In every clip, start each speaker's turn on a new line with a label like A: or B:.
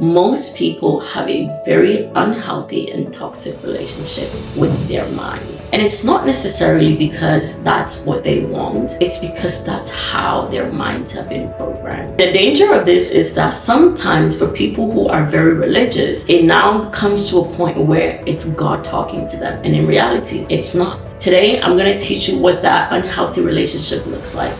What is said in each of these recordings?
A: Most people have a very unhealthy and toxic relationships with their mind. And it's not necessarily because that's what they want, it's because that's how their minds have been programmed. The danger of this is that sometimes for people who are very religious, it now comes to a point where it's God talking to them. And in reality, it's not. Today, I'm going to teach you what that unhealthy relationship looks like.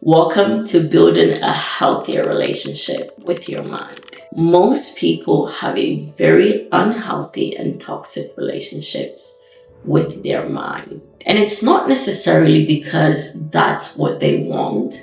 A: Welcome to building a healthier relationship with your mind. Most people have a very unhealthy and toxic relationships with their mind. And it's not necessarily because that's what they want.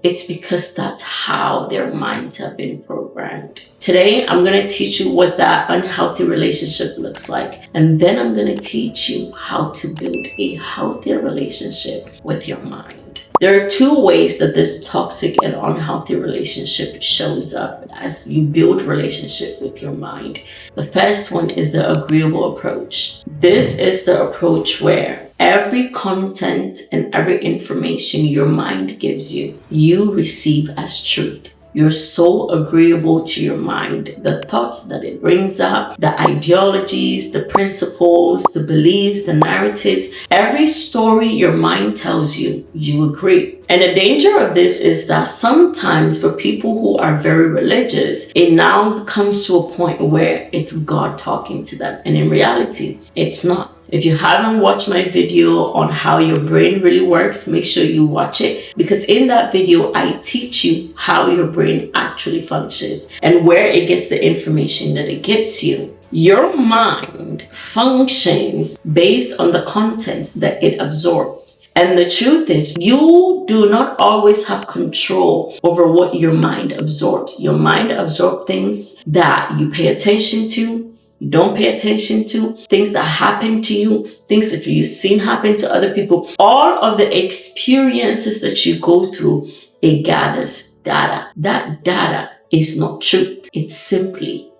A: It's because that's how their minds have been programmed. Today, I'm going to teach you what that unhealthy relationship looks like. And then I'm going to teach you how to build a healthier relationship with your mind. There are two ways that this toxic and unhealthy relationship shows up as you build relationship with your mind. The first one is the agreeable approach. This is the approach where every content and every information your mind gives you, you receive as truth. You're so agreeable to your mind. The thoughts that it brings up, the ideologies, the principles, the beliefs, the narratives, every story your mind tells you, you agree. And the danger of this is that sometimes for people who are very religious, it now comes to a point where it's God talking to them. And in reality, it's not. If you haven't watched my video on how your brain really works, make sure you watch it, because in that video, I teach you how your brain actually functions and where it gets the information that it gets you. Your mind functions based on the contents that it absorbs. And the truth is, you do not always have control over what your mind absorbs. Your mind absorbs things that you pay attention to, you don't pay attention to, things that happen to you, things that you've seen happen to other people. All of the experiences that you go through, it gathers data. That data is not truth. It's simply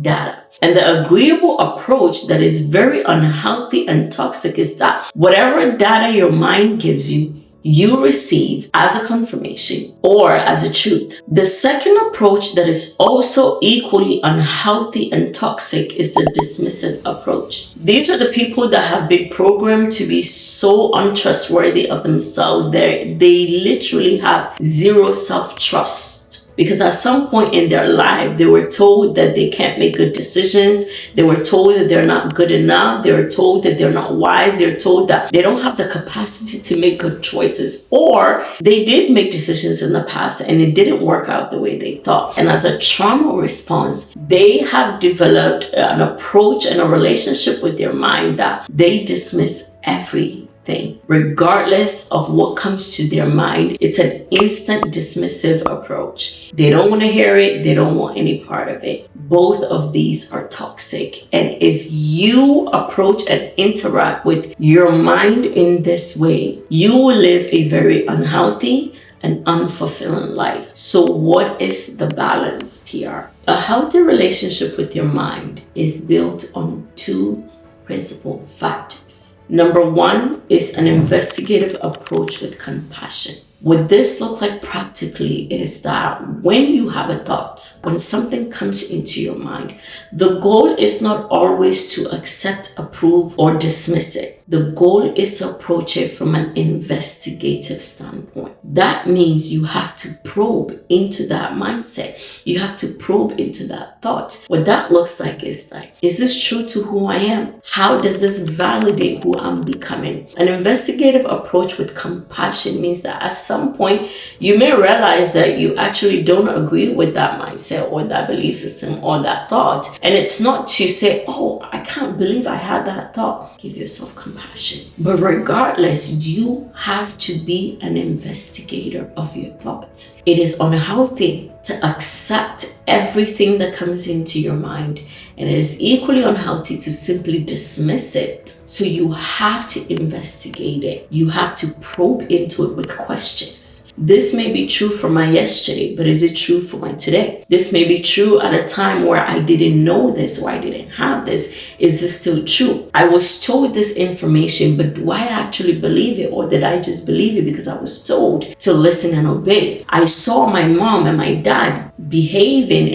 A: data. And the agreeable approach that is very unhealthy and toxic is that whatever data your mind gives you, you receive as a confirmation or as a truth. The second approach that is also equally unhealthy and toxic is the dismissive approach. These are the people that have been programmed to be so untrustworthy of themselves. They literally have zero self-trust. Because at some point in their life, they were told that they can't make good decisions. They were told that they're not good enough. They were told that they're not wise. They're told that they don't have the capacity to make good choices. Or they did make decisions in the past and it didn't work out the way they thought. And as a trauma response, they have developed an approach and a relationship with their mind that they dismiss everything. Regardless of what comes to their mind, it's an instant dismissive approach. They don't want to hear it. They don't want any part of it. Both of these are toxic. And if you approach and interact with your mind in this way, you will live a very unhealthy and unfulfilling life. So what is the balance, PR? A healthy relationship with your mind is built on two principal factors. Number one is an investigative approach with compassion. What this looks like practically is that when you have a thought, when something comes into your mind, the goal is not always to accept, approve, or dismiss it. The goal is to approach it from an investigative standpoint. That means you have to probe into that mindset. You have to probe into that thought. What that looks like is this true to who I am? How does this validate who I'm becoming? An investigative approach with compassion means that at some point, you may realize that you actually don't agree with that mindset or that belief system or that thought. And it's not to say, oh, I can't believe I had that thought. Give yourself compassion. But regardless, you have to be an investigator of your thoughts. It is unhealthy to accept everything that comes into your mind. And it is equally unhealthy to simply dismiss it. So you have to investigate it. You have to probe into it with questions. This may be true for my yesterday, but is it true for my today? This may be true at a time where I didn't know this or I didn't have this. Is this still true? I was told this information, but do I actually believe it, or did I just believe it because I was told to listen and obey? I saw my mom and my dad dad behaving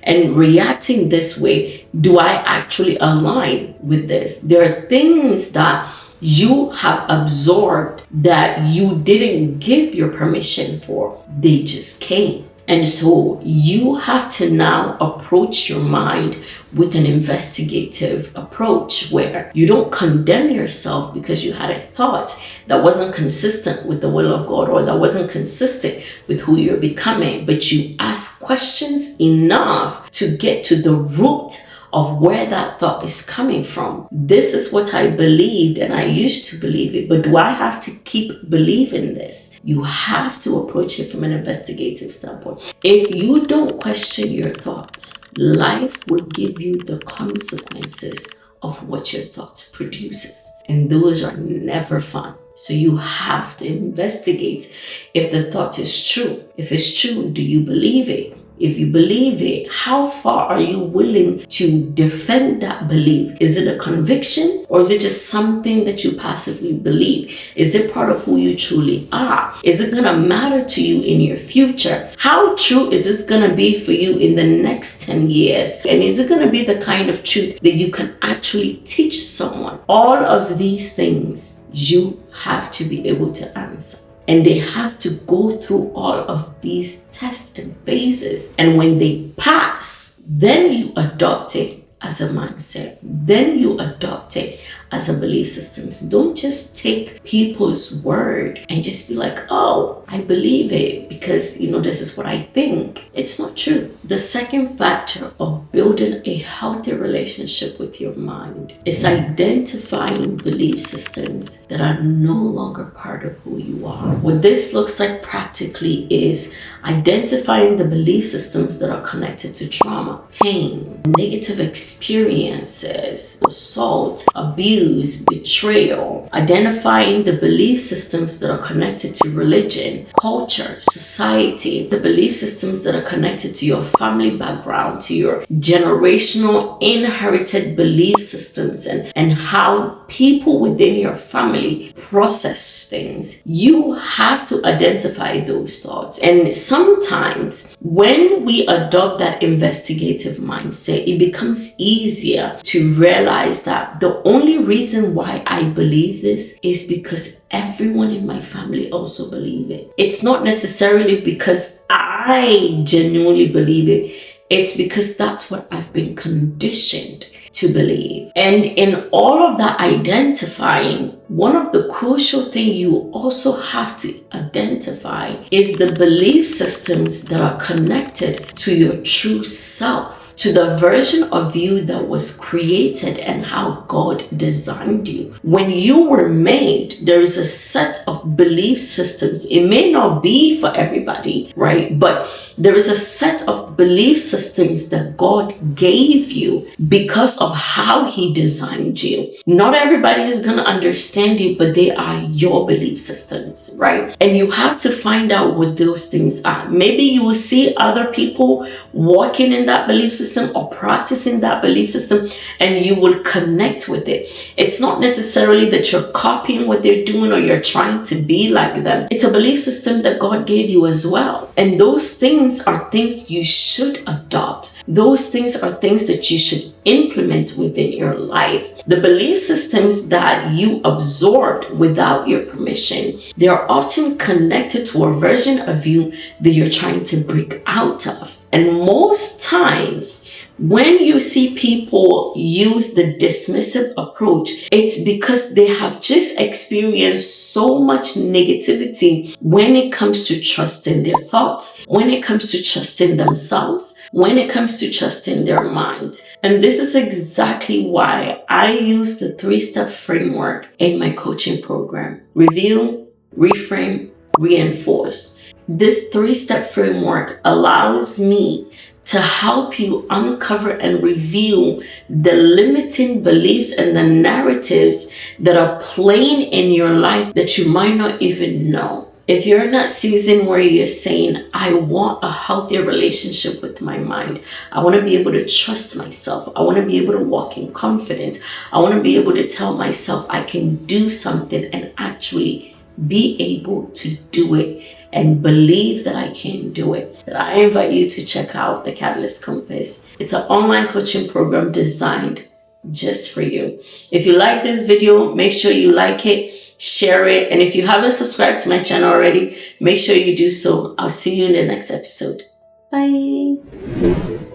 A: and reacting this way, do I actually align with this? There are things that you have absorbed that you didn't give your permission for. They just came. And so you have to now approach your mind with an investigative approach where you don't condemn yourself because you had a thought that wasn't consistent with the will of God or that wasn't consistent with who you're becoming, but you ask questions enough to get to the root of where that thought is coming from. This is what I believed and I used to believe it, but do I have to keep believing this? You have to approach it from an investigative standpoint. If you don't question your thoughts, life will give you the consequences of what your thoughts produces, and those are never fun. So you have to investigate if the thought is true. If it's true, do you believe it? If you believe it, how far are you willing to defend that belief? Is it a conviction or is it just something that you passively believe? Is it part of who you truly are? Is it going to matter to you in your future? How true is this going to be for you in the next 10 years? And is it going to be the kind of truth that you can actually teach someone? All of these things you have to be able to answer. And they have to go through all of these tests and phases. And when they pass, then you adopt it as a mindset. Then you adopt it as a belief system. Don't just take people's word and just be like, oh, I believe it because, this is what I think. It's not true. The second factor of building a healthy relationship with your mind is identifying belief systems that are no longer part of who you are. What this looks like practically is identifying the belief systems that are connected to trauma, pain, negative experiences, assault, abuse, betrayal, identifying the belief systems that are connected to religion, culture, society, the belief systems that are connected to your family background, to your generational inherited belief systems, and how people within your family process things. You have to identify those thoughts. And sometimes when we adopt that investigative mindset, it becomes easier to realize that the only reason why I believe this is because everyone in my family also believe it. It's not necessarily because I genuinely believe it. It's because that's what I've been conditioned to believe. And in all of that identifying, one of the crucial things you also have to identify is the belief systems that are connected to your true self, to the version of you that was created and how God designed you. When you were made, there is a set of belief systems. It may not be for everybody, right? But there is a set of belief systems that God gave you because of how He designed you. Not everybody is going to understand you, but they are your belief systems, right? And you have to find out what those things are. Maybe you will see other people walking in that belief system or practicing that belief system, and you will connect with it. It's not necessarily that you're copying what they're doing or you're trying to be like them. It's a belief system that God gave you as well. And those things are things you should adopt. Those things are things that you should implement within your life. The belief systems that you absorbed without your permission, they are often connected to a version of you that you're trying to break out of. And most times, when you see people use the dismissive approach, it's because they have just experienced so much negativity when it comes to trusting their thoughts, when it comes to trusting themselves, when it comes to trusting their mind. And this is exactly why I use the 3-step framework in my coaching program: review, reframe, reinforce. This 3-step framework allows me to help you uncover and reveal the limiting beliefs and the narratives that are playing in your life that you might not even know. If you're in that season where you're saying, I want a healthier relationship with my mind, I want to be able to trust myself, I want to be able to walk in confidence, I want to be able to tell myself I can do something and actually be able to do it, and believe that I can do it, that I invite you to check out the Catalyst Compass. It's an online coaching program designed just for you. If you like this video, make sure you like it, share it, and if you haven't subscribed to my channel already, make sure you do so. I'll see you in the next episode. Bye.